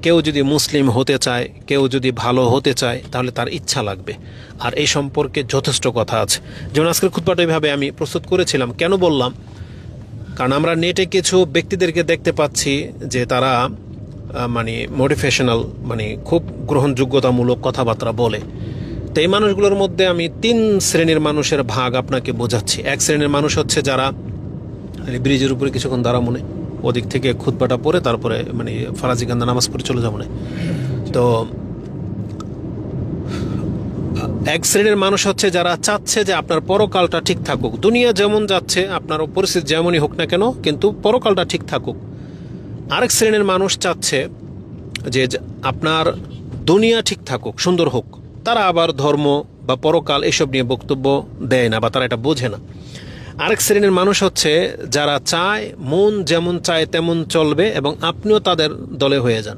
কেউ যদি মুসলিম হতে চায়, কেউ যদি ভালো হতে চায়, তাহলে তার ইচ্ছা লাগবে। আর এই সম্পর্কে যথেষ্ট কথা আছে। যেমন আজকের খুতবাটা এইভাবে আমি প্রস্তুত করেছিলাম। কেন বললাম? কারণ আমরা নেটে কিছু ব্যক্তিদেরকে দেখতে পাচ্ছি যে তারা মানে মোটিভেশনাল, মানে খুব গ্রহণযোগ্যতামূলক কথাবার্তা বলে। তো এই মানুষগুলোর মধ্যে আমি 3 শ্রেণীর মানুষের ভাগ আপনাকে বোঝাচ্ছি। এক শ্রেণীর মানুষ হচ্ছে যারা ব্রিজের উপরে কিছুক্ষণ দাঁড়া মনে, ওদিক থেকে খুতবাটা পড়ে তারপরে মানে ফারাজি কান্দা নামাজ পড়ে চলে যাবো না। তো এক শ্রেণীর মানুষ হচ্ছে যারা চাচ্ছে যে আপনার পরকালটা ঠিক থাকুক, দুনিয়া যেমন যাচ্ছে আপনার পরিস্থিতি যেমনই হোক না কেন, কিন্তু পরকালটা ঠিক থাকুক। আরেক শ্রেণীর মানুষ চাচ্ছে যে আপনার দুনিয়া ঠিক থাকুক, সুন্দর হোক। তারা আবার ধর্ম বা পরকাল এসব নিয়ে বক্তব্য দেয় না বা তারা এটা বোঝে না। আরেক শ্রেণীর মানুষ হচ্ছে যারা চায় মন যেমন চায় তেমন চলবে এবং আপনিও তাদের দলে হয়ে যান।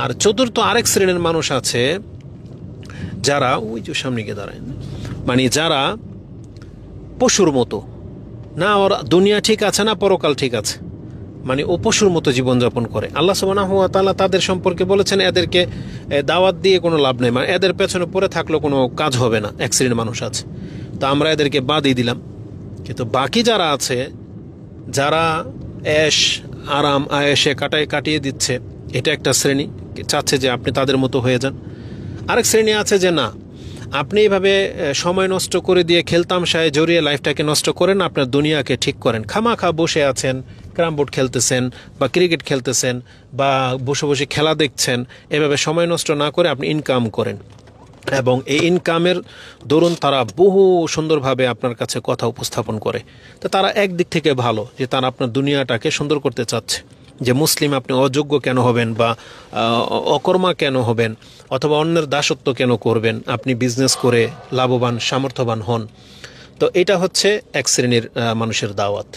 আর চতুর্থ আরেক শ্রেণীর মানুষ আছে যারা ওই যে সামনে গিয়ে দাঁড়ায়, মানে যারা পশুর মতো, না ওর দুনিয়া ঠিক আছে না পরকাল ঠিক আছে, মানে ও পশুর মতো জীবনযাপন করে। আল্লাহ সুবহানাহু ওয়া তাআলা তাদের সম্পর্কে বলেছেন এদেরকে দাওয়াত দিয়ে কোনো লাভ নেই, মানে এদের পেছনে পড়ে থাকলেও কোনো কাজ হবে না। এক শ্রেণীর মানুষ আছে, তো আমরা এদেরকে বাদই দিলাম। কিন্তু বাকি যারা আছে, যারা এশ আরাম আয়েশে কাটিয়ে দিচ্ছে, এটা একটা শ্রেণী, চাচ্ছে যে আপনি তাদের মতো হয়ে যান। আরেক শ্রেণী আছে যে না, আপনি এইভাবে সময় নষ্ট করে দিয়ে খেলতামশায় জড়িয়ে লাইফটাকে নষ্ট করেন, আপনার দুনিয়াকে ঠিক করেন। খামাখা বসে আছেন, ক্যারাম বোর্ড খেলতেছেন বা ক্রিকেট খেলতেছেন বা বসে বসে খেলা দেখছেন, এভাবে সময় নষ্ট না করে আপনি ইনকাম করেন। এবং এই ইনকামের দরুন তারা বহু সুন্দরভাবে আপনার কাছে কথা উপস্থাপন করে। তো তারা একদিক থেকে ভালো, যে তারা আপনার দুনিয়াটাকে সুন্দর করতে চাচ্ছে, যে মুসলিম আপনি অযোগ্য কেন হবেন বা অকর্মা কেন হবেন, অথবা অন্যের দাসত্ব কেন করবেন, আপনি বিজনেস করে লাভবান সামর্থ্যবান হন। তো এটা হচ্ছে এক শ্রেণীর মানুষের দাওয়াত।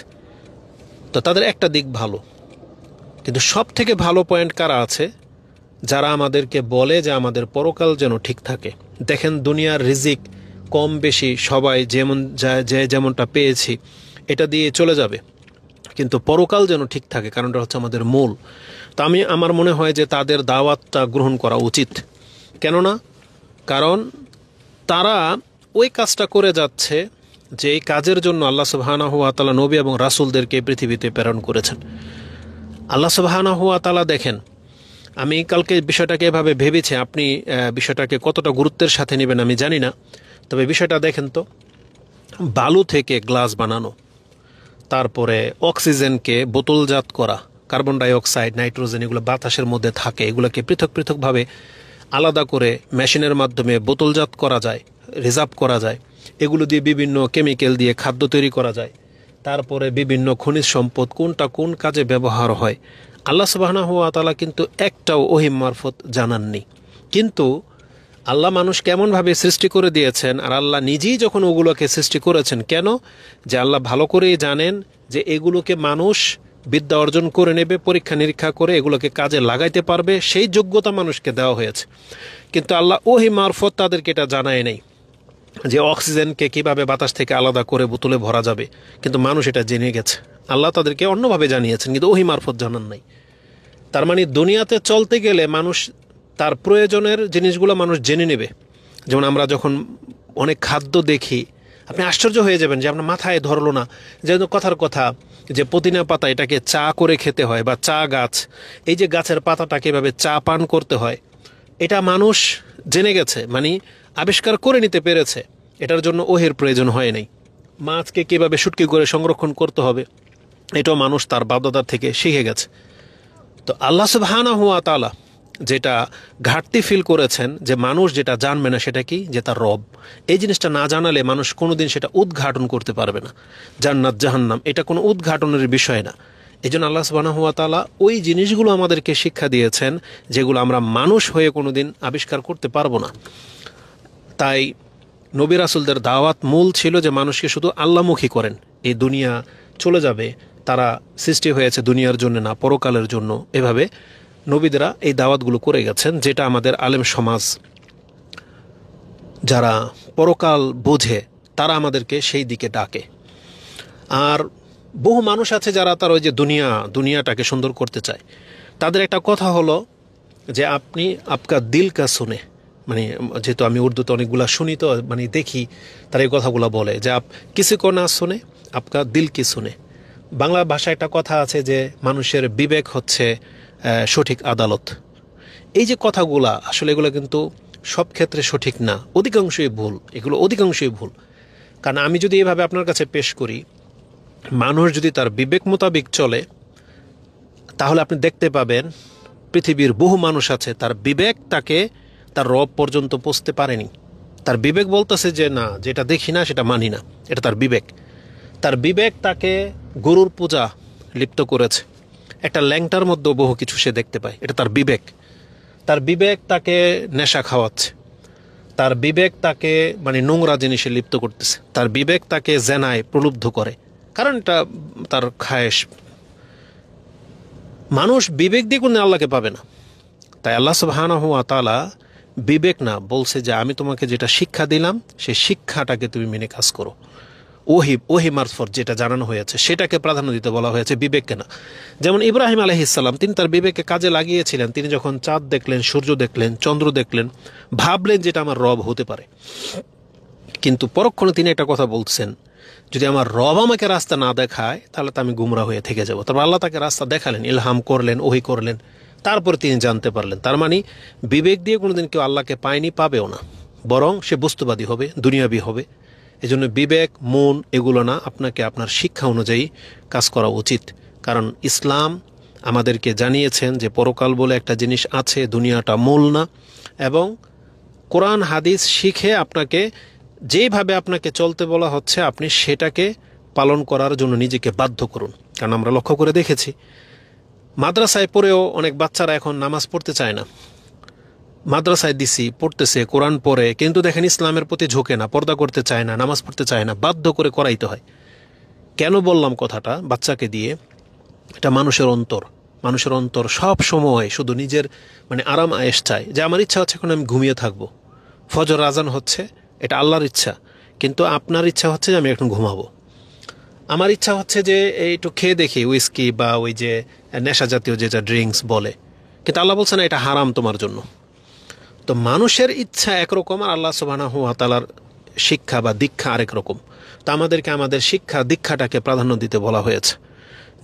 তো তাদের একটা দিক ভালো, কিন্তু সব থেকে ভালো পয়েন্ট কারা আছে? যারা আমাদেরকে বলে যে আমাদের পরকাল যেন ঠিক থাকে। দেখেন, দুনিয়ার রিজিক কম বেশি সবাই যেমন যে যেমনটা পেয়েছি এটা দিয়ে চলে যাবে, কিন্তু পরকাল যেন ঠিক থাকে, কারণটা হচ্ছে আমাদের মূল। তো আমার মনে হয় যে তাদের দাওয়াতটা গ্রহণ করা উচিত। কেননা কারণ তারা ওই কাজটা করে যাচ্ছে যে এই কাজের জন্য আল্লাহ সুবহানাহু ওয়া তাআলা নবী এবং রাসূলদেরকে পৃথিবীতে প্রেরণ করেছেন। আল্লাহ সুবহানাহু ওয়া তাআলা দেখেন, আমি কালকে বিষয়টাকে এভাবে ভেবেছি, আপনি বিষয়টাকে কতটা গুরুত্বের সাথে নেবেন আমি জানি না, তবে বিষয়টা দেখেন তো, বালু থেকে গ্লাস বানানো, তারপরে অক্সিজেনকে বোতলজাত করা, কার্বন ডাইঅক্সাইড, নাইট্রোজেন এগুলো বাতাসের মধ্যে থাকে, এগুলোকে পৃথক পৃথকভাবে আলাদা করে মেশিনের মাধ্যমে বোতলজাত করা যায়, রিজার্ভ করা যায়। এগুলো দিয়ে বিভিন্ন কেমিক্যাল দিয়ে খাদ্য তৈরি করা যায়। তারপরে বিভিন্ন খনিজ সম্পদ কোনটা কোন কাজে ব্যবহার হয়, আল্লাহ সুবহানাহু ওয়া তাআলা কিন্তু একটাও ওহী মারফত জানাননি। কিন্তু আল্লাহ মানুষ কেমনভাবে সৃষ্টি করে দিয়েছেন, আর আল্লাহ নিজেই যখন ওগুলোকে সৃষ্টি করেছেন, কেন? যে আল্লাহ ভালো করেই জানেন যে এগুলোকে মানুষ বিদ্যা অর্জন করে নেবে, পরীক্ষা নিরীক্ষা করে এগুলোকে কাজে লাগাইতে পারবে, সেই যোগ্যতা মানুষকে দেওয়া হয়েছে। কিন্তু আল্লাহ ওহী মারফত তাদেরকে এটা জানায় নেই যে অক্সিজেনকে কিভাবে বাতাস থেকে আলাদা করে বোতলে ভরা যাবে, কিন্তু মানুষ এটা জেনে গেছে। আল্লাহ তাদেরকে অন্যভাবে জানিয়েছেন, কিন্তু ওহী মারফত জানান নাই। তার মানে দুনিয়াতে চলতে গেলে মানুষ তার প্রয়োজনের জিনিসগুলো মানুষ জেনে নেবে। যেমন আমরা যখন অনেক খাদ্য দেখি, আপনি আশ্চর্য হয়ে যাবেন যে আপনার মাথায় ধরলো না, যেন কথার কথা যে পুদিনা পাতা এটাকে চা করে খেতে হয়, বা চা গাছ, এই যে গাছের পাতাটাকে এভাবে চা পান করতে হয়, এটা মানুষ জেনে গেছে, মানে আবিষ্কার করে নিতে পেরেছে। এটার জন্য ওহের প্রয়োজন হয় নাই। মাছকে কীভাবে শুটকি করে সংরক্ষণ করতে হবে, এটাও মানুষ তার বাপদাদার থেকে শিখে গেছে। তো আল্লাহ সুবহানাহু ওয়া তাআলা যেটা ঘাটতি ফিল করেছেন, যে মানুষ যেটা জানবে না সেটা কি, যে তার রব। এই জিনিসটা না জানালে মানুষ কোনোদিন সেটা উদ্ঘাটন করতে পারবে না। জান্নাত জাহান্নাম এটা কোনো উদ্ঘাটনের বিষয় না। এই জন্য আল্লাহ সুবহানাহু ওয়া তাআলা ওই জিনিসগুলো আমাদেরকে শিক্ষা দিয়েছেন যেগুলো আমরা মানুষ হয়ে কোনোদিন আবিষ্কার করতে পারবো না। তাই নবী রাসূলদের দাওয়াত মূল ছিল যে মানুষকে শুধু আল্লাহমুখী করেন। এই দুনিয়া চলে যাবে, তারা সৃষ্টি হয়েছে দুনিয়ার জন্য না, পরকালের জন্য। এভাবে নবীদেরা এই দাওয়াতগুলো করে গেছেন, যেটা আমাদের আলেম সমাজ যারা পরকাল বোঝে তারা আমাদেরকে সেই দিকে ডাকে। আর বহু মানুষ আছে যারা তার ওই যে দুনিয়াটাকে সুন্দর করতে চায়। তাদের একটা কথা হলো যে আপনি আপকা দিল কা শুনে, মানে যেহেতু আমি উর্দুতে অনেকগুলা শুনি তো মানে দেখি তারা এই কথাগুলো বলে যে কিসি কো না শুনে আপকা দিল কি শুনে। বাংলা ভাষায় একটা কথা আছে যে মানুষের বিবেক হচ্ছে সঠিক আদালত। এই যে কথাগুলা আসলে এগুলো কিন্তু সব ক্ষেত্রে সঠিক না, অধিকাংশই ভুল, এগুলো অধিকাংশই ভুল। কারণ আমি যদি এভাবে আপনার কাছে পেশ করি, মানুষ যদি তার বিবেক মোতাবেক চলে তাহলে আপনি দেখতে পাবেন পৃথিবীর বহু মানুষ আছে তার বিবেক তাকে তার রব পর্যন্ত পৌঁছতে পারেনি। তার বিবেক বলতেছে যে না, যেটা দেখি না সেটা মানি না, এটা তার বিবেক। তার বিবেক তাকে গরুর পূজা লিপ্ত করেছে, একটা ল্যাংটার মধ্যেও বহু কিছু সে দেখতে পায়, এটা তার বিবেক। তার বিবেক তাকে নেশা খাওয়াচ্ছে, তার বিবেক তাকে মানে নোংরা জিনিসে লিপ্ত করতেছে, তার বিবেক তাকে জেনায় প্রলুব্ধ করে, কারণ এটা তার খায়েশ। মানুষ বিবেক দিয়ে কোনো আল্লাহকে পাবে না। তাই আল্লাহ সুবহানাহু ওয়া তাআলা বিবেক না বলছে যে আমি তোমাকে যেটা শিক্ষা দিলাম সেই শিক্ষাটাকে তুমি মেনে কাজ করো। ওহি মারফত যেটা জানানো হয়েছে সেটাকে প্রাধান্য দিতে বলা হয়েছে, বিবেককে না। যেমন ইব্রাহিম আলাইহিস সালাম, তিনি তার বিবেককে কাজে লাগিয়েছিলেন। তিনি যখন চাঁদ দেখলেন, সূর্য দেখলেন, চন্দ্র দেখলেন, ভাবলেন যেটা আমার রব হতে পারে। কিন্তু পরক্ষণে তিনি একটা কথা বলছেন, যদি আমার রব আমাকে রাস্তা না দেখায় তাহলে তো আমি গুমরা হয়ে থেকে যাব। তারপর আল্লাহ তাকে রাস্তা দেখালেন, ইলহাম করলেন, ওহি করলেন, তারপর তিনি জানতে পারলেন। তার মানে বিবেক দিয়ে কোনোদিন কেউ আল্লাহকে পায়নি, পাবেও না, বরং সে বস্তুবাদী হবে, দুনিয়াবী হবে। এই জন্য বিবেক, মন এগুলো না, আপনাকে আপনার শিক্ষা অনুযায়ী কাজ করা উচিত। কারণ ইসলাম আমাদেরকে জানিয়েছেন যে পরকাল বলে একটা জিনিস আছে, দুনিয়াটা মূল না। এবং কোরআন হাদিস শিখে আপনাকে যেভাবে আপনাকে চলতে বলা হচ্ছে আপনি সেটাকে পালন করার জন্য নিজেকে বাধ্য করুন। কারণ আমরা লক্ষ্য করে দেখেছি মাদ্রাসায় পড়েও অনেক বাচ্চারা এখন নামাজ পড়তে চায় না। মাদ্রাসায় দিছি, পড়তেছে, কোরআন পড়ে, কিন্তু দেখেন ইসলামের প্রতি ঝোঁকে না, পর্দা করতে চায় না, নামাজ পড়তে চায় না, বাধ্য করে করাইতে হয়। কেন বললাম কথাটা বাচ্চাকে দিয়ে? এটা মানুষের অন্তর। মানুষের অন্তর সব সময় শুধু নিজের মানে আরাম আয়েশ চায়, যে আমার ইচ্ছা হচ্ছে এখন আমি ঘুমিয়ে থাকবো, ফজর আজান হচ্ছে, এটা আল্লাহর ইচ্ছা, কিন্তু আপনার ইচ্ছা হচ্ছে যে আমি এখন ঘুমাবো। আমার ইচ্ছা হচ্ছে যে একটু খেয়ে দেখি উইস্কি বা ওই যে নেশা জাতীয় যে যা ড্রিঙ্কস বলে, কিন্তু আল্লাহ বলছে না, এটা হারাম তোমার জন্য। তো মানুষের ইচ্ছা একরকম আর আল্লাহ সুবহানাহু ওয়া তাআলার শিক্ষা বা দীক্ষা আরেক রকম। তো আমাদেরকে আমাদের শিক্ষা দীক্ষাটাকে প্রাধান্য দিতে বলা হয়েছে,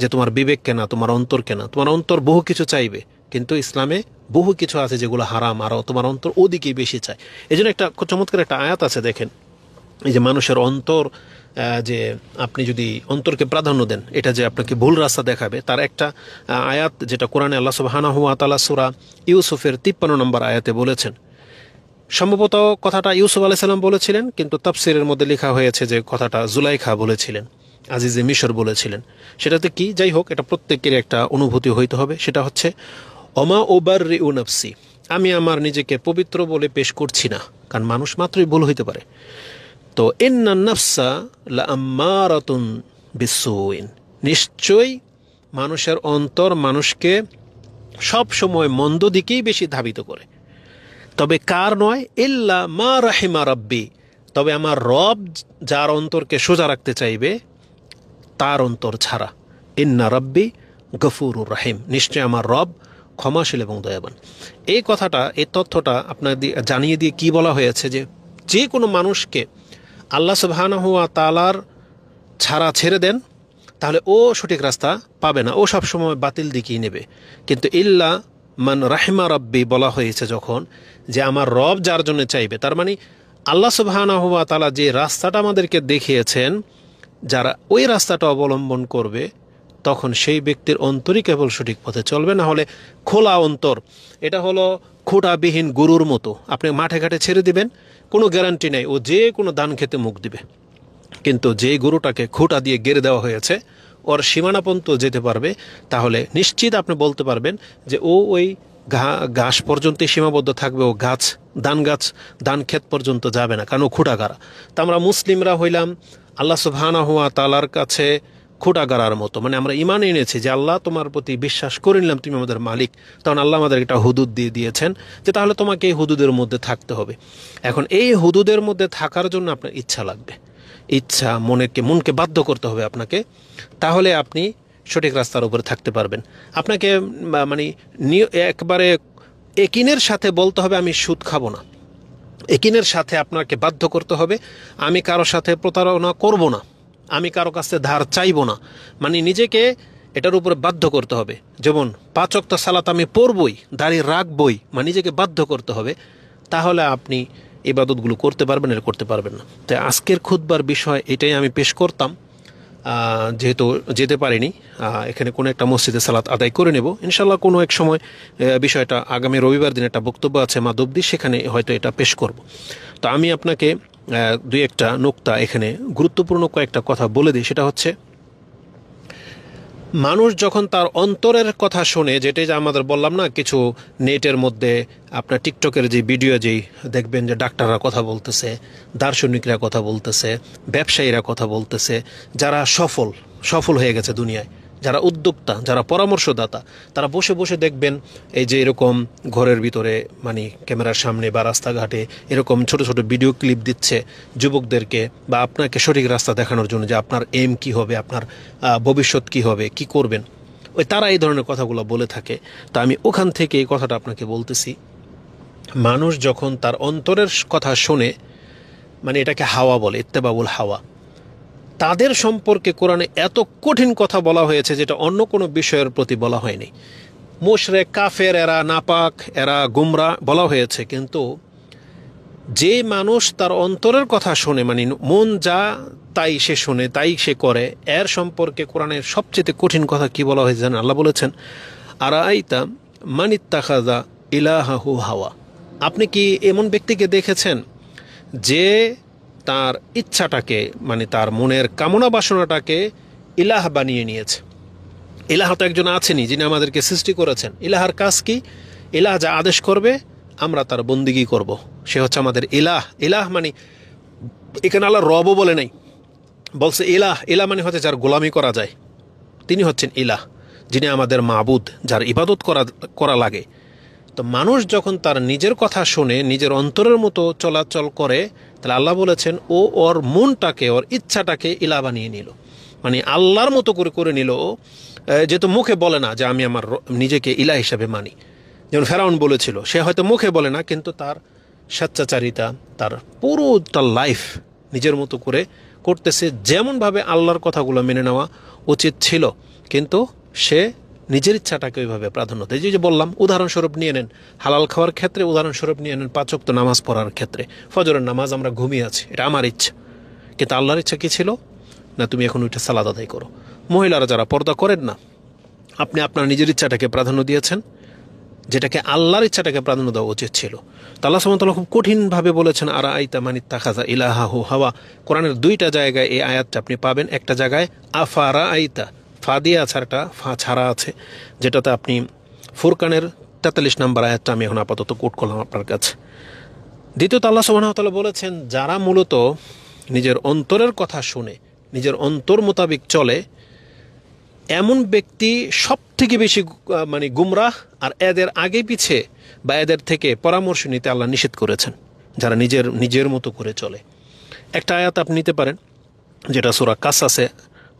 যে তোমার বিবেককে না, তোমার অন্তরকে না। তোমার অন্তর বহু কিছু চাইবে, কিন্তু ইসলামে বহু কিছু আছে যেগুলো হারাম, আরও তোমার অন্তর ওদিকেই বেশি চায়। এই জন্য একটা চমৎকার একটা আয়াত আছে, দেখেন এই যে মানুষের অন্তর, যে আপনি যদি অন্তরকে প্রাধান্য দেন এটা যে আপনাকে ভুল রাস্তা দেখাবে, তার একটা আয়াত যেটা কোরআনে আল্লাহ সুবহানাহু ওয়া তাআলা সূরা ইউসুফের 53 নম্বর আয়াতে বলেছেন। সম্ভবত কথাটা ইউসুফ আলাইহিস সালাম বলেছিলেন, কিন্তু তাফসীরের মধ্যে লেখা হয়েছে যে কথাটা জুলাইখা বলেছিলেন, আজিজে মিশর বলেছিলেন। সেটাতে কি, যাই হোক, এটা প্রত্যেকের একটা অনুভূতি হইতে হবে। সেটা হচ্ছে ওমা উবাররিউ নাফসি, আমি আমার নিজেকে পবিত্র বলে পেশ করছি না, কারণ মানুষ মাত্রই ভুল হইতে পারে। তো ইন্নান নাফসা লাআম্মারাতুন বিসসুইন, নিশ্চয়ই মানুষের অন্তর মানুষকে সব সময় মন্দ দিকেই বেশি ধাবিত করে। তবে কার নয়? ইল্লা মা রাহিমা রাব্বি, তবে আমার রব যার অন্তরকে সোজা রাখতে চাইবে তার অন্তর ছাড়া। ইন্না রাব্বি গফুরুর রাহিম, নিশ্চয় আমার রব ক্ষমাশীল এবং দয়াবান। এই কথাটা, এই তথ্যটা আপনার জানিয়ে দিয়ে কি বলা হয়েছে, যে যে কোনো মানুষকে আল্লাহ সুবহানাহু ওয়া তাআলার ছাড়া ছেড়ে দেন তাহলে ও সঠিক রাস্তা পাবে না, ও সবসময় বাতিল দিকেই নেবে। কিন্তু ইল্লা মান রাহিমা রাব্বি বলা হয়েছে যখন, যে আমার রব যার জন্য চাইবে, তার মানে আল্লাহ সুবহানাহু ওয়া তাআলা যে রাস্তাটা আমাদেরকে দেখিয়েছেন, যারা ওই রাস্তাটা অবলম্বন করবে তখন সেই ব্যক্তির অন্তরই কেবল সঠিক পথে চলবে। না হলে খোলা অন্তর, এটা হলো খুঁটাবিহীন গরুর মতো, আপনি মাঠে ঘাটে ছেড়ে দিবেন, কোনো গ্যারান্টি নেই ও যে কোনো ধান খেতে মুখ দিবে। কিন্তু যে গরুটাকে খুঁটা দিয়ে গেড়ে দেওয়া হয়েছে, ওর সীমানা পর্যন্ত যেতে পারবে, তাহলে নিশ্চিত আপনি বলতে পারবেন যে ও ওই ঘাস পর্যন্তই সীমাবদ্ধ থাকবে, ও ধান ক্ষেত পর্যন্ত যাবে না, কারণ ও খুঁটাগাড়া। তা আমরা মুসলিমরা হইলাম আল্লাহ সুবহানাহু ওয়া তাআলার কাছে খুঁটাগাড়ার মতো, মানে আমরা ঈমান এনেছি যে আল্লাহ তোমার প্রতি বিশ্বাস করে নিলাম, তুমি আমাদের মালিক। তখন আল্লাহ আমাদের একটা হুদুদ দিয়ে দিয়েছেন যে তাহলে তোমাকে এই হুদুদের মধ্যে থাকতে হবে। এখন এই হুদুদের মধ্যে থাকার জন্য আপনার ইচ্ছা লাগবে, ইচ্ছা, মনকে বাধ্য করতে হবে আপনাকে, তাহলে আপনি সঠিক রাস্তার উপরে থাকতে পারবেন। আপনাকে মানে একবারে একিনের সাথে বলতে হবে আমি সুদ খাবো না, একিনের সাথে আপনাকে বাধ্য করতে হবে আমি কারো সাথে প্রতারণা করব না, আমি কারো কাছে ধার চাইব না, মানে নিজেকে এটার উপরে বাধ্য করতে হবে। যেমন 5 ওয়াক্ত সালাত আমি পড়বই, দাঁড়িয়ে রাখবই, মানে নিজেকে বাধ্য করতে হবে, তাহলে আপনি ইবাদতগুলো করতে পারবেন, এটা করতে পারবেন না। তাই আজকের খুতবার বিষয় এটাই আমি পেশ করতাম। যেহেতু যেতে পারিনি, এখানে কোনো একটা মসজিদে সালাত আদায় করে নেব ইনশাল্লাহ কোনো এক সময়। বিষয়টা আগামী রবিবার দিন একটা বক্তব্য আছে মাদবদি, সেখানে হয়তো এটা পেশ করব। তো আমি আপনাকে দুই একটা নোক্তা এখানে গুরুত্বপূর্ণ কয়েকটা কথা বলে দিই। সেটা হচ্ছে, মানুষ যখন তার অন্তরের কথা শোনে, যেটাই যে আমাদের বললাম না, কিছু নেটের মধ্যে আপনার টিকটকের যে ভিডিও যেই দেখবেন যে ডাক্তাররা কথা বলতেছে, দার্শনিকরা কথা বলতেছে, ব্যবসায়ীরা কথা বলতেছে, যারা সফল হয়ে গেছে দুনিয়ায়, যারা উদ্যোক্তা, যারা পরামর্শদাতা, তারা বসে বসে দেখবেন এই যে এরকম ঘরের ভিতরে মানে ক্যামেরার সামনে বা রাস্তাঘাটে এরকম ছোট ছোট ভিডিও ক্লিপ দিচ্ছে যুবকদেরকে বা আপনাকে সঠিক রাস্তা দেখানোর জন্য, যে আপনার এম কি হবে, আপনার ভবিষ্যৎ কি হবে, কি করবেন, ওই তারা এই ধরনের কথাগুলো বলে থাকে। তা আমি ওখান থেকে এই কথাটা আপনাকে বলতেছি, মানুষ যখন তার অন্তরের কথা শোনে, মানে এটাকে হাওয়া বলে, ইত্তেবাউল হাওয়া, তাদের সম্পর্কে কোরআনে এত কঠিন কথা বলা হয়েছে যেটা অন্য কোনো বিষয়ের প্রতি বলা হয়নি। মুশরিক, কাফের, এরা নাপাক, এরা গুমরা বলা হয়েছে, কিন্তু যে মানুষ তার অন্তরের কথা শোনে, মানে মন যা তাই সে শোনে, তাই সে করে, এর সম্পর্কে কোরআনের সবচেয়ে কঠিন কথা কি বলা হয়েছে জানেন? আল্লাহ বলেছেন, আরাআইতা মান ইত্তাখাযা ইলাহাহু হাওয়া। আপনি কি এমন ব্যক্তিকে দেখেছেন যে তার ইচ্ছাটাকে, মানে তার মনের কামনা বাসনাটাকে ইলাহ বানিয়ে নিয়েছে? ইলাহ তো একজন আছেনই যিনি আমাদেরকে সৃষ্টি করেছেন। ইলাহার কাজ কি? ইলাহ যা আদেশ করবে আমরা তার বন্দিগি করব, সে হচ্ছে আমাদের ইলাহ। ইলাহ মানে এখানে আল্লাহ রবও বলে নাই, বলছে ইলাহ। ইলাহ মানে হচ্ছে যার গোলামি করা যায়, তিনি হচ্ছেন ইলাহ, যিনি আমাদের মাবুদ, যার ইবাদত করা লাগে। তো মানুষ যখন তার নিজের কথা শোনে, নিজের অন্তরের মতো চলাচল করে, তাহলে আল্লাহ বলেছেন ও ওর মনটাকে, ওর ইচ্ছাটাকে ইলা বানিয়ে নিল, মানে আল্লাহর মতো করে নিল। যেহেতু মুখে বলে না যে আমি আমার নিজেকে ইলা হিসাবে মানি, যেমন ফেরাউন বলেছিল, সে হয়তো মুখে বলে না, কিন্তু তার স্বেচ্ছাচারিতা, তার পুরোটা লাইফ নিজের মতো করে করতেছে, যেমনভাবে আল্লাহর কথাগুলো মেনে নেওয়া উচিত ছিল, কিন্তু সে নিজের ইচ্ছাটাকে ওইভাবে প্রাধান্য দেয়। যে বললাম, উদাহরণস্বরূপ নিয়ে নেন হালাল খাওয়ার ক্ষেত্রে, উদাহরণস্বরূপ নিয়ে নেন 5 ওয়াক্ত নামাজ পড়ার ক্ষেত্রে। ফজরের নামাজ আমরা ঘুমিয়ে আছি, এটা আমার ইচ্ছা, কিন্তু আল্লাহর ইচ্ছা কি ছিল? না, তুমি এখন ওইটা সালাদ আদায় করো। মহিলারা যারা পর্দা করেন না, আপনি আপনার নিজের ইচ্ছাটাকে প্রাধান্য দিয়েছেন, যেটাকে আল্লাহর ইচ্ছাটাকে প্রাধান্য দেওয়া উচিত ছিল। তো আল্লাহ সুবহানাহু ওয়া তাআলা খুব কঠিনভাবে বলেছেন, আরাআইতা মান ইত্তাখাযা ইলাহাহু হাওয়া। কোরআনের 2টা জায়গায় এই আয়াতটা আপনি পাবেন। একটা জায়গায় আফারাআইতা, ফা দিয়ে আছে, একটা ফা ছাড়া আছে, যেটাতে আপনি ফুরকানের 43 নম্বর আয়াতটা আমি এখন আপাতত কোট করলাম আপনার কাছে। দ্বিতীয়ত আল্লাহ সুবহানাহু ওয়া তাআলা বলেছেন, যারা মূলত নিজের অন্তরের কথা শুনে, নিজের অন্তর মোতাবেক চলে, এমন ব্যক্তি সব থেকে বেশি মানে গুমরাহ, আর এদের আগে পিছে বা এদের থেকে পরামর্শ নিতে আল্লাহ নিষেধ করেছেন, যারা নিজের মতো করে চলে। একটা আয়াত আপনি নিতে পারেন, যেটা সূরা কাসাসে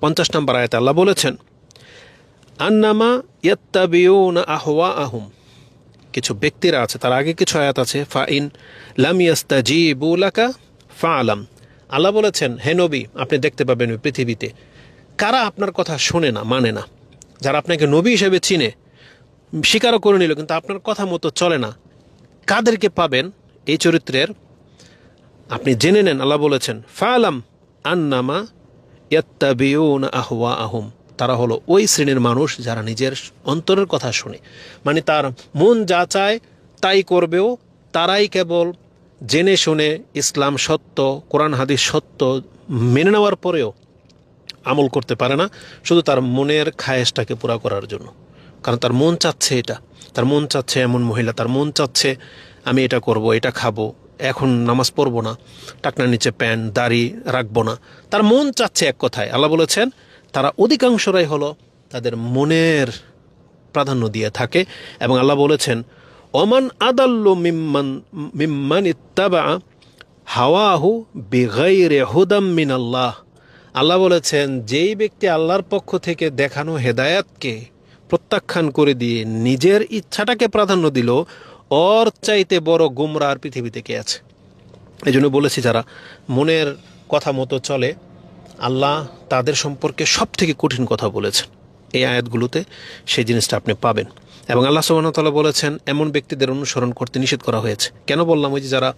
50 নম্বর আয়াতে আল্লাহ বলেছেন, আন্নামা ইয়াত্তাবিউনা আহওয়াআহুম। কিছু ব্যক্তিরা আছে, তার আগে কিছু আয়াত আছে, ফাইন লাম ইয়াস্তাজিবু লাকা ফাআলাম। আল্লাহ বলেছেন, হে নবী, আপনি দেখতে পাবেন পৃথিবীতে কারা আপনার কথা শোনে না, মানে না, যারা আপনাকে নবী হিসেবে চিনে, স্বীকারও করে নিল, কিন্তু আপনার কথা মতো চলে না, কাদেরকে পাবেন? এই চরিত্রের আপনি জেনে নেন। আল্লাহ বলেছেন, ফাআলাম আন্নামা ইয়াত্তাবিউনা আহওয়াআহুম। তারা হলো ওই শ্রেণীর মানুষ যারা নিজের অন্তরের কথা শুনে, মানে তার মন যা চায় তাই করবেও, তারাই কেবল জেনে শুনে ইসলাম সত্য, কোরআন হাদিস সত্য মেনে নেওয়ার পরেও আমল করতে পারে না, শুধু তার মনের খায়েশটাকে পুরা করার জন্য। কারণ তার মন চাচ্ছে এটা, তার মন চাচ্ছে এমন মহিলা, তার মন চাচ্ছে আমি এটা করব, এটা খাবো, এখন নামাজ পড়বো না, টাকনার নিচে প্যান্ট দাড়ি রাখবো না, তার মন চাচ্ছে এক কথায়। আল্লাহ বলেছেন তারা অধিকাংশরাই হলো তাদের মনের প্রাধান্য দিয়ে থাকে। এবং আল্লাহ বলেছেন, ওমান আদাল্লু মিম্মান ইত্তাবা হাওয়াহু বিগাইরি হুদাম মিনাল্লাহ। আল্লাহ বলেছেন, যেই ব্যক্তি আল্লাহর পক্ষ থেকে দেখানো হেদায়াতকে প্রত্যাখ্যান করে দিয়ে নিজের ইচ্ছাটাকে প্রাধান্য দিল, ওর চাইতে বড় গুমরা আর পৃথিবীতে কে আছে? এই জন্য বলেছি, যারা মনের কথা মতো চলে আল্লাহ তাদের সম্পর্কে সব থেকে কঠিন কথা বলেছেন এই আয়াতগুলোতে, সেই জিনিসটা আপনি পাবেন। এবং আল্লাহ সুবহানাহু ওয়া তাআলা বলেছেন এমন ব্যক্তিদের অনুসরণ করতে নিষেধ করা হয়েছে। কেন বললাম? ওই যে যারা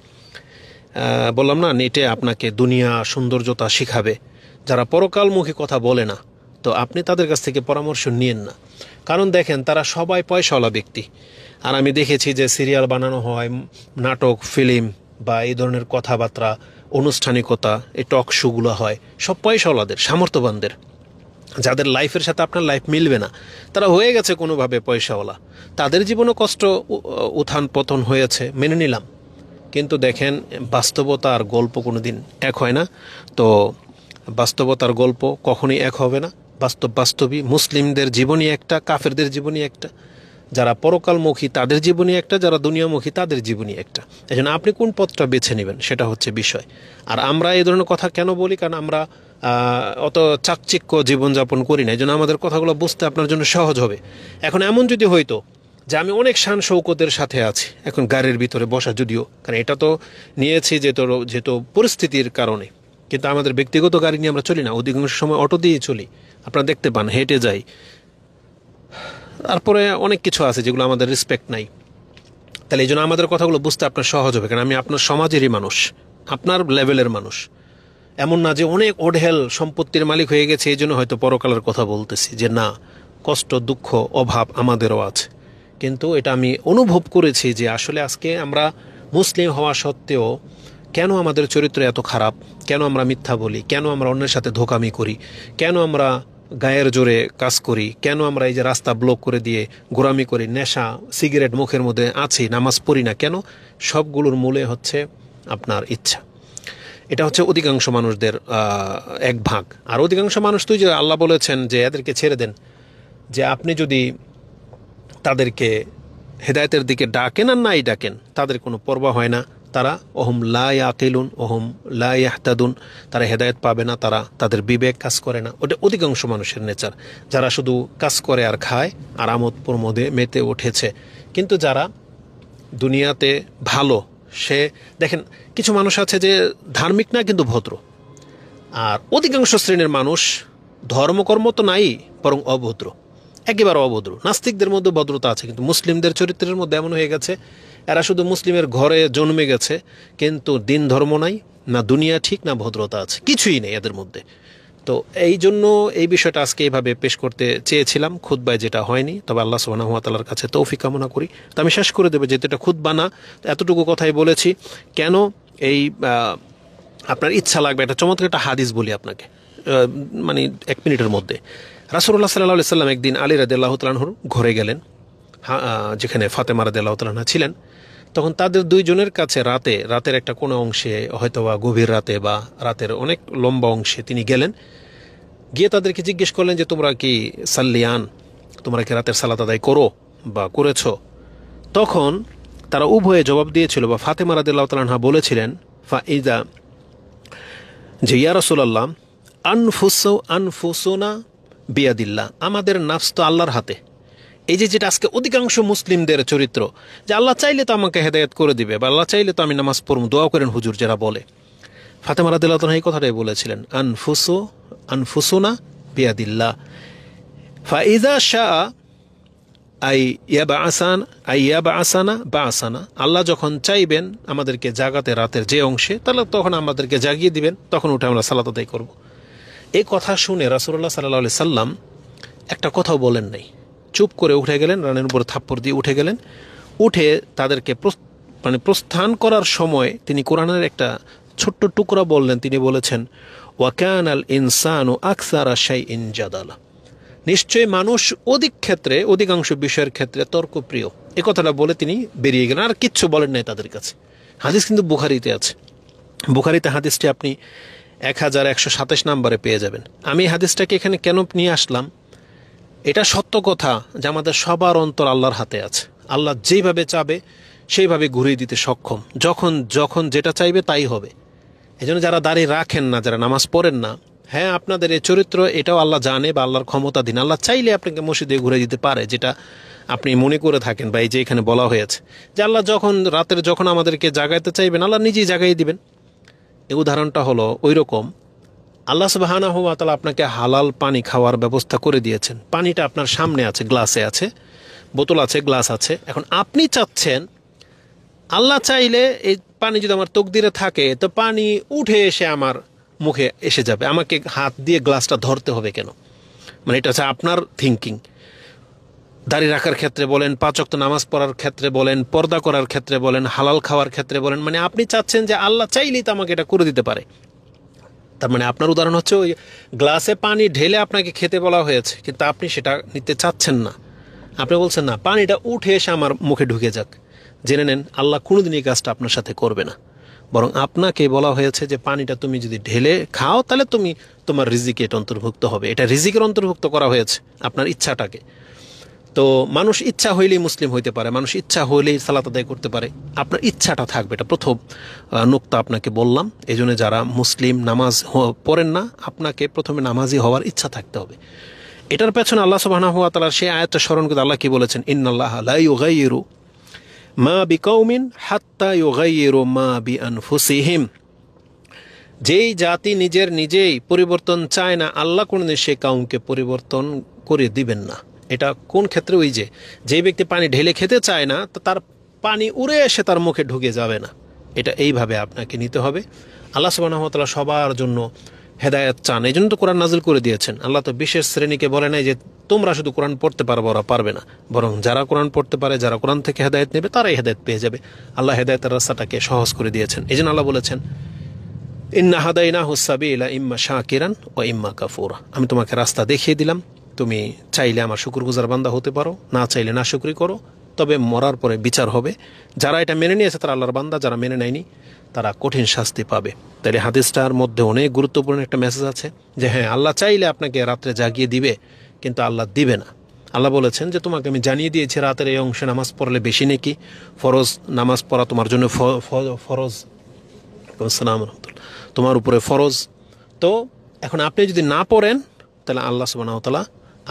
বললাম না, নেটে আপনাকে দুনিয়া সৌন্দর্যতা শিখাবে, যারা পরকালমুখী কথা বলে না, তো আপনি তাদের কাছ থেকে পরামর্শ নিয়েন না। কারণ দেখেন, তারা সবাই পয়সাওয়ালা ব্যক্তি। আর আমি দেখেছি যে সিরিয়াল বানানো হয়, নাটক, ফিল্ম বা এই ধরনের কথাবার্তা, আনুষ্ঠানিকতা, এই টক শোগুলো হয়, সব পয়সাওয়ালাদের, সামর্থ্যবানদের, যাদের লাইফের সাথে আপনার লাইফ মিলবে না। তারা হয়ে গেছে কোনোভাবে পয়সাওয়ালা, তাদের জীবনে কষ্ট উত্থান পতন হয়েছে, মেনে নিলাম। কিন্তু দেখেন, বাস্তবতা আর গল্প কোনো দিন এক হয় না। তো বাস্তবতার গল্প কখনোই এক হবে না। বাস্তবই। মুসলিমদের জীবনই একটা, কাফেরদের জীবনই একটা। যারা পরকালমুখী তাদের জীবনই একটা, যারা দুনিয়ামুখী তাদের জীবনই একটা। এই জন্য আপনি কোন পথটা বেছে নেবেন সেটা হচ্ছে বিষয়। আর আমরা এই ধরনের কথা কেন বলি? কারণ আমরা অত চাকচিক্য জীবনযাপন করি না, এই জন্য আমাদের কথাগুলো বুঝতে আপনার জন্য সহজ হবে। এখন এমন যদি হইতো যে আমি অনেক শান শৌকতের সাথে আছি এখন গাড়ির ভিতরে বসা, যদিও কারণ এটা তো নিয়েছি যেহেতু পরিস্থিতির কারণে, কিন্তু আমাদের ব্যক্তিগত গাড়ি নিয়ে আমরা চলি না, অধিকাংশ সময় অটো দিয়েই চলি। আপনারা দেখতে পান, হেঁটে যাই। তারপরে অনেক কিছু আছে যেগুলো আমাদের রেসপেক্ট নাই। তাহলে এই জন্য আমাদের কথাগুলো বুঝতে আপনার সহজ হবে, কারণ আমি আপনার সমাজেরই মানুষ, আপনার লেভেলের মানুষ। এমন না যে অনেক ওঢেল সম্পত্তির মালিক হয়ে গেছে এই জন্য হয়তো পরকালের কথা বলতেছি, যে না, কষ্ট, দুঃখ, অভাব আমাদেরও আছে। কিন্তু এটা আমি অনুভব করেছি যে আসলে আজকে আমরা মুসলিম হওয়া সত্ত্বেও কেন আমাদের চরিত্র এত খারাপ, কেন আমরা মিথ্যা বলি, কেন আমরা অন্যের সাথে ধোঁকামি করি, কেন আমরা গায়ের জোরে কাজ করি, কেন আমরা এই যে রাস্তা ব্লক করে দিয়ে গোরামি করি, নেশা, সিগারেট মুখের মধ্যে আছি, নামাজ পড়ি না কেন? সবগুলোর মূলে হচ্ছে আপনার ইচ্ছা। এটা হচ্ছে অধিকাংশ মানুষদের এক ভাগ। আর অধিকাংশ মানুষ তো যে আল্লাহ বলেছেন যে এদেরকে ছেড়ে দেন, যে আপনি যদি তাদেরকে হেদায়েতের দিকে ডাকেন আর নাই ডাকেন, তাদের কোনো পরোয়া হয় না। তারা ওহম লা ইয়াকিলুন ওহম লা ইয়াহতাদুন, তারা হেদায়েত পাবে না, তাদের বিবেক কাজ করে না। ওটা অধিকাংশ মানুষের নেচার, যারা শুধু কাজ করে আর খায় আর আমোদ প্রমোদে মেতে উঠেছে। কিন্তু যারা দুনিয়াতে ভালো, সে দেখেন কিছু মানুষ আছে যে ধার্মিক না কিন্তু ভদ্র, আর অধিকাংশ শ্রেণীর মানুষ ধর্মকর্ম তো নাই, বরং অভদ্র, একেবারে অভদ্র। নাস্তিকদের মধ্যে ভদ্রতা আছে, কিন্তু মুসলিমদের চরিত্রের মধ্যে এমন হয়ে গেছে এরা শুধু মুসলিমের ঘরে জন্মে গেছে, কিন্তু দিন ধর্ম নাই, না দুনিয়া ঠিক, না ভদ্রতা আছে, কিছুই নেই এদের মধ্যে। তো এই জন্য এই বিষয়টা আজকে এইভাবে পেশ করতে চেয়েছিলাম, খুতবায় যেটা হয়নি। তবে আল্লাহ সুবহানাহু ওয়া তাআলার কাছে তৌফিক কামনা করি। তো আমি শেষ করে দেবো, যেহেতু এটা খুতবা না, এতটুকু কথাই বলেছি। কেন এই আপনার ইচ্ছা লাগবে, একটা চমৎকার একটা হাদিস বলি আপনাকে, মানে 1 মিনিটের মধ্যে। রাসূলুল্লাহ সাল্লাল্লাহু আলাইহি সাল্লাম একদিন আলী রাদিয়াল্লাহু তাআলা আনহুর ঘরে গেলেন, যেখানে ফাতেমা রাদিয়াল্লাহু তাআলা আনহা ছিলেন। তখন তাদের দুইজনের কাছে রাতের একটা কোনো অংশে, হয়তোবা গভীর রাতে বা রাতের অনেক লম্বা অংশে তিনি গেলেন, গিয়ে তাদেরকে জিজ্ঞেস করলেন যে তোমরা কি সাল্লিয়ান, তোমরা কি রাতের সালাত আদায় করো বা করেছ? তখন তারা উভয়ে জবাব দিয়েছিল, বা ফাতেমা রাদিয়াল্লাহু তাআলা আনহা বলেছিলেন, ফাইদা, যে ইয়া রাসূলুল্লাহ, আনফুসুনা বিয়াদিল্লাহ, আমাদের নাফস তো আল্লাহর হাতে। এই যেটা আজকে অধিকাংশ মুসলিমদের চরিত্র, যে আল্লাহ চাইলে তো আমাকে হেদায়েত করে দিবে, বা আল্লাহ চাইলে তো আমি নামাজ পড়ব, দোয়া করেন হুজুর যারা বলে। ফাতেমা রাদিয়াল্লাহু তাআলা এই কথাটাই বলেছিলেন, আনফুসুনা বিয়াদিল্লাহ, ফাইযা শাআ ইয়াবআসানা বাআসানা, আল্লাহ যখন চাইবেন আমাদেরকে জাগাতে রাতের যে অংশে, তাহলে তখন আমাদেরকে জাগিয়ে দিবেন, তখন উঠে আমরা সালাত আদায় করব। এই কথা শুনে রাসূলুল্লাহ সাল্লাল্লাহু আলাইহি সাল্লাম একটা কথাও বলেন নাই, চুপ করে উঠে গেলেন, রানের উপর থাপ্পড় দিয়ে উঠে গেলেন। উঠে তাদেরকে প্রস্থান করার সময় তিনি কোরআনের একটা ছোট্ট টুকরা বললেন। তিনি বলেছেন, ওয়া কানাল ইনসানু আকসারা শাইইন জাদালা, নিশ্চয়ই মানুষ অধিকাংশ বিষয়ের ক্ষেত্রে তর্কপ্রিয়। এই কথাটা বলে তিনি বেরিয়ে গেলেন, আর কিচ্ছু বলেন নাই তাদের কাছে। হাদিস কিন্তু বুখারীতে আছে, বুখারীতে হাদিসটি আপনি 1127 নম্বরে পেয়ে যাবেন। আমি হাদিসটাকে এখানে কেন নিয়ে আসলাম, এটা সত্য কথা যে আমাদের সবার অন্তর আল্লাহর হাতে আছে। আল্লাহ যেইভাবে চাবে সেইভাবে ঘুরিয়ে দিতে সক্ষম, যখন যেটা চাইবে তাই হবে। এই জন্য যারা দাঁড়িয়ে রাখেন না, যারা নামাজ পড়েন না, হ্যাঁ আপনাদের এই চরিত্র এটাও আল্লাহ জানে, বা আল্লাহর ক্ষমতাধীন। আল্লাহ চাইলে আপনাকে মসজিদে ঘুরে দিতে পারে, যেটা আপনি মনে করে থাকেন বা এই যে এখানে বলা হয়েছে যে আল্লাহ যখন আমাদেরকে জাগাইতে চাইবেন আল্লাহ নিজেই জাগাই দিবেন, এই উদাহরণটা হলো ওই রকম। আল্লাহ সুবহানাহু ওয়া তাআলা আপনাকে হালাল পানি খাওয়ার ব্যবস্থা করে দিয়েছেন। পানিটা আপনার সামনে আছে, গ্লাসে আছে, বোতল আছে, গ্লাস আছে। এখন আপনি চাচ্ছেন, আল্লাহ চাইলে এই পানি যদি আমার তকদিরে থাকে তো পানি উঠে এসে আমার মুখে এসে যাবে, আমাকে হাত দিয়ে গ্লাসটা ধরতে হবে কেন? মানে এটা হচ্ছে আপনার থিঙ্কিং। দাড়ি রাখার ক্ষেত্রে বলেন, 5 ওয়াক্ত নামাজ পড়ার ক্ষেত্রে বলেন, পর্দা করার ক্ষেত্রে বলেন, হালাল খাওয়ার ক্ষেত্রে বলেন, মানে আপনি চাচ্ছেন যে আল্লাহ চাইলেই তো আমাকে এটা করে দিতে পারে। তার মানে আপনার উদাহরণ হচ্ছে ওই গ্লাসে পানি ঢেলে আপনাকে খেতে বলা হয়েছে, কিন্তু আপনি সেটা নিতে চাচ্ছেন না। আপনি বলছেন না, পানিটা উঠে এসে আমার মুখে ঢুকে যাক। জেনে নেন আল্লাহ কোনোদিন এই কাজটা আপনার সাথে করবে না, বরং আপনাকে বলা হয়েছে যে পানিটা তুমি যদি ঢেলে খাও তাহলে তোমার রিজিকে এটা অন্তর্ভুক্ত হবে। এটা রিজিকের অন্তর্ভুক্ত করা হয়েছে আপনার ইচ্ছাটাকে। তো মানুষ ইচ্ছা হইলেই মুসলিম হইতে পারে, মানুষ ইচ্ছা হইলেই সালাত আদায় করতে পারে, আপনার ইচ্ছাটা থাকবে। এটা প্রথম নুকতা আপনাকে বললাম। এই জন্য যারা মুসলিম নামাজ পড়েন না, আপনাকে প্রথমে নামাজি হওয়ার ইচ্ছা থাকতে হবে। এটার পেছনে আল্লাহ সুবহানাহু ওয়া তাআলা সেই আয়াতটা স্মরণ করে আল্লাহ কি বলেছেন, ইন্নাল্লাহা লা ইউগাইয়িরু মা বিকাউমিন হাত্তা ইউগাইয়িরু মা বিআনফুসিহিম। যেই জাতি নিজেই পরিবর্তন চায় না, আল্লাহ কোনদিন সে কাউমকে পরিবর্তন করে দিবেন না। এটা কোন ক্ষেত্রে? ওই যে ব্যক্তি পানি ঢেলে খেতে চায় না, তার পানি উড়ে এসে তার মুখে ঢুকে যাবে না। এটা এইভাবে আপনাকে নিতে হবে। আল্লাহ সুবহানাহু ওয়া তাআলা সবার জন্য হেদায়েত চান, এই জন্য তো কোরআন নাজিল করে দিয়েছেন। আল্লাহ তো বিশেষ শ্রেণীকে বলে নাই যে তোমরা শুধু কোরআন পড়তে পারবে, ওরা পারবে না, বরং যারা কোরআন পড়তে পারে, যারা কোরআন থেকে হেদায়েত নেবে তারাই হেদায়েত পেয়ে যাবে। আল্লাহ হেদায়েতের রাস্তাটাকে সহজ করে দিয়েছেন। এই জন্য আল্লাহ বলেছেন, ইন্না হাদাইনাহু সাবিলা ইম্মা শাকিরান ওয়া ইম্মা কাফুরা। আমি তোমাকে রাস্তা দেখিয়ে দিলাম, তুমি চাইলে আমার শুকরগুজার বান্দা হতে পারো, না চাইলে না শুকরি করো, তবে মরার পরে বিচার হবে। যারা এটা মেনে নিয়েছে তারা আল্লাহর বান্দা, যারা মেনে নেয়নি তারা কঠিন শাস্তি পাবে। তাই হাদিসটার মধ্যে অনেক গুরুত্বপূর্ণ একটা মেসেজ আছে যে হ্যাঁ, আল্লাহ চাইলে আপনাকে রাত্রে জাগিয়ে দিবে, কিন্তু আল্লাহ দিবে না। আল্লাহ বলেছেন যে তোমাকে আমি জানিয়ে দিয়েছি রাতের এই অংশে নামাজ পড়লে বেশি নেকি, ফরজ নামাজ পড়া তোমার জন্য ফরজ, তোমার উপরে ফরজ। তো এখন আপনি যদি না পড়েন তাহলে আল্লাহ সুবহানাহু ওয়া তাআলা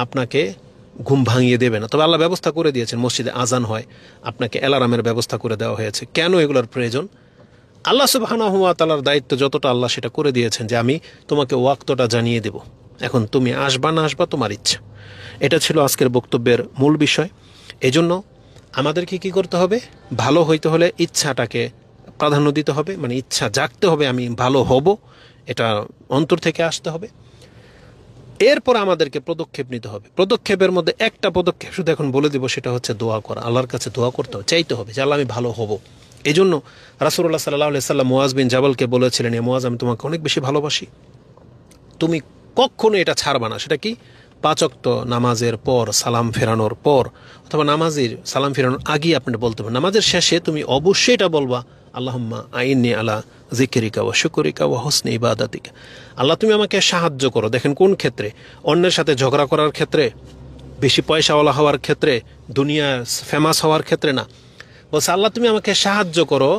আপনাকে ঘুম ভাঙিয়ে দেবে না। তবে আল্লাহ ব্যবস্থা করে দিয়েছেন, মসজিদে আজান হয়, আপনাকে অ্যালার্মের ব্যবস্থা করে দেওয়া হয়েছে। কেন এগুলোর প্রয়োজন? আল্লাহ সুবহানাহু ওয়া তাআলার দায়িত্ব যতটা আল্লাহ সেটা করে দিয়েছেন যে আমি তোমাকে ওয়াক্তটা জানিয়ে দেব, এখন তুমি আসবা না আসবা তোমার ইচ্ছা। এটা ছিল আজকের বক্তব্যের মূল বিষয়। এজন্য আমাদেরকে কি করতে হবে? ভালো হইতে হলে ইচ্ছাটাকে প্রাধান্য দিতে হবে, মানে ইচ্ছা জাগতে হবে আমি ভালো হব, এটা অন্তর থেকে আসতে হবে। এরপর আমাদেরকে পদক্ষেপ নিতে হবে। পদক্ষেপের মধ্যে একটা পদক্ষেপ শুধু এখন বলে দিব, সেটা হচ্ছে দোয়া করা। আল্লাহর কাছে দোয়া করতে হবে, চাইতে হবে যে আল্লাহ আমি ভালো হব। এই জন্য রাসূলুল্লাহ সাল্লাল্লাহু আলাইহি সাল্লাম মুআজ বিন জাবালকে বলেছিলেন, এ মুআজ আমি তোমাকে অনেক বেশি ভালোবাসি, তুমি কখনো এটা ছাড়বা না। সেটা কি? 5 ওয়াক্ত নামাজের পর সালাম ফেরানোর পর, অথবা নামাজের সালাম ফেরানোর আগে আপনি বলতে পারেন, নামাজের শেষে তুমি অবশ্যই এটা বলবা, আল্লাহুম্মা আইন্নি আলা যিকরিকা ওয়া শুকরিকা ওয়া হুসনি ইবাদাতিকা। আল্লাহ তুমি আমাকে সাহায্য করো। দেখেন কোন ক্ষেত্রে? অন্যের সাথে ঝগড়া করার ক্ষেত্রে, বেশি পয়সাওয়ালা হওয়ার ক্ষেত্রে, দুনিয়া ফেমাস হওয়ার ক্ষেত্রে না। বলছে আল্লাহ তুমি আমাকে সাহায্য করো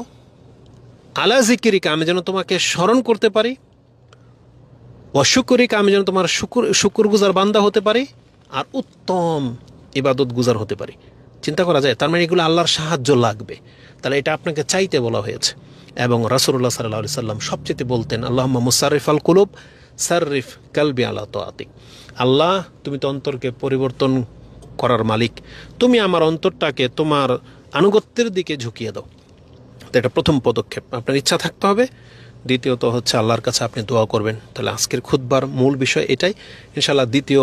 আলা যিকরিকা, আমি যেন তোমাকে স্মরণ করতে পারি, অশুকরিকা, আমি যেন তোমার শুকরগুজার বান্দা হতে পারি, আর উত্তম ইবাদত গুজার হতে পারি। চিন্তা করা যায়, তার মানে এগুলো আল্লাহর সাহায্য লাগবে। তাহলে এটা আপনাকে চাইতে বলা হয়েছে। এবং রাসূলুল্লাহ সাল্লাল্লাহু আলাইহি সাল্লাম সবচেয়ে বলতেন, আল্লাহুম্মা মুসাররিফাল কুলুব সাররিফ কলবি আলা তাআতিক। আল্লাহ তুমি তো অন্তরকে পরিবর্তন করার মালিক, তুমি আমার অন্তরটাকে তোমার আনুগত্যের দিকে ঝুঁকিয়ে দাও। তো এটা প্রথম পদক্ষেপ, আপনার ইচ্ছা থাকতে হবে। দ্বিতীয়ত হচ্ছে আল্লাহর কাছে আপনি দোয়া করবেন। তাহলে আজকের খুতবার মূল বিষয় এটাই। ইনশাআল্লাহ দ্বিতীয়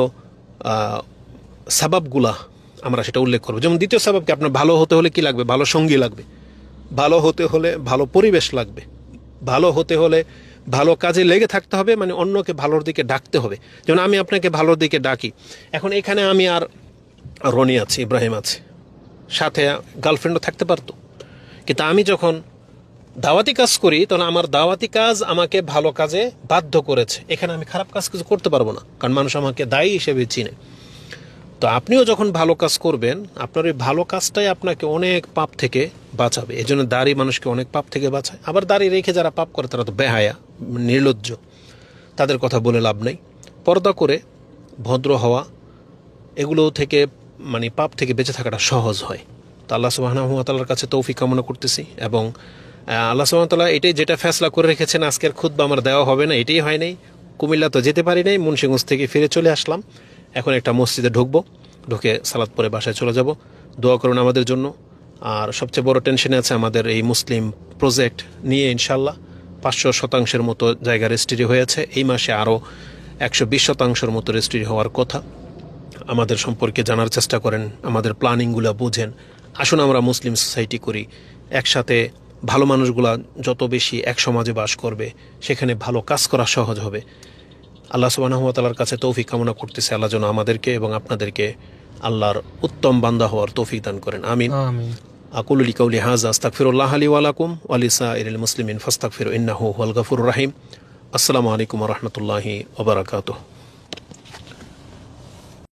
সাবাবগুলা আমরা সেটা উল্লেখ করব। যেমন দ্বিতীয় সাবাবকে আপনার ভালো হতে হলে কি লাগবে? ভালো সঙ্গী লাগবে, ভালো হতে হলে ভালো পরিবেশ লাগবে, ভালো হতে হলে ভালো কাজে লেগে থাকতে হবে, মানে অন্যকে ভালোর দিকে ডাকতে হবে। যেমন আমি আপনাকে ভালোর দিকে ডাকি, এখন এখানে আমি আর রনি আছি, ইব্রাহিম আছে, সাথে গার্লফ্রেন্ডও থাকতে পারতো, কিন্তু আমি যখন দাওয়াতি কাজ করি তখন আমার দাওয়াতি কাজ আমাকে ভালো কাজে বাধ্য করেছে। এখানে আমি খারাপ কাজ কিছু করতে পারবো না, কারণ মানুষ আমাকে দায়ী হিসেবে চিনে। তো আপনিও যখন ভালো কাজ করবেন, আপনার ওই ভালো কাজটাই আপনাকে অনেক পাপ থেকে বাঁচাবে। এই জন্য দাড়ি মানুষকে অনেক পাপ থেকে বাঁচায়। আবার দাড়ি রেখে যারা পাপ করে তারা তো বেহায়া, নির্লজ্জ, তাদের কথা বলে লাভ নেই। পর্দা করে ভদ্র হওয়া, এগুলো থেকে মানে পাপ থেকে বেঁচে থাকাটা সহজ হয়। তো আল্লাহ সুবহানাহু ওয়া তাআলার কাছে তৌফিক কামনা করতেছি, এবং আল্লাহ সুবহানাহু ওয়া তাআলা এটাই যেটা ফেসলা করে রেখেছেন, আজকের খুতবা আমার দেওয়া হবে না, এটাই হয় নাই। কুমিল্লা তো যেতে পারি নাই, মুন্সিগঞ্জ থেকে ফিরে চলে আসলাম। এখন একটা মসজিদে ঢুকবো, ঢুকে সালাত পরে বাসায় চলে যাব। দোয়া করুন আমাদের জন্য। আর সবচেয়ে বড় টেনশনে আছে আমাদের এই মুসলিম প্রজেক্ট নিয়ে। ইনশাল্লাহ 500% মতো জায়গা রেজিস্ট্রি হয়েছে, এই মাসে আরও 120% মতো রেজিস্ট্রি হওয়ার কথা। আমাদের সম্পর্কে জানার চেষ্টা করেন, আমাদের প্ল্যানিংগুলো বুঝেন। আসুন আমরা মুসলিম সোসাইটি করি একসাথে। ভালো মানুষগুলা যত বেশি এক সমাজে বাস করবে, সেখানে ভালো কাজ করা সহজ হবে। আল্লাহ সুবহানাহু ওয়া তাআলার কাছে তৌফিক কামনা করতেছে, আল্লাহ যেন আমাদেরকে এবং আপনাদেরকে আল্লাহর উত্তম বান্দা হওয়ার তৌফিক দান করেন। আমিন। আকুলু লিকাউলি হাযা আস্তাগফিরুল্লাহ লি ওয়া লাকুম ওয়া লিসাইরিল মুসলিমিন ফাস্তাগফিরু ইন্নাহু হুয়াল গফুরুর রহিম। আসসালামু আলাইকুম ওয়া রাহমাতুল্লাহি ওয়া বারাকাতুহু।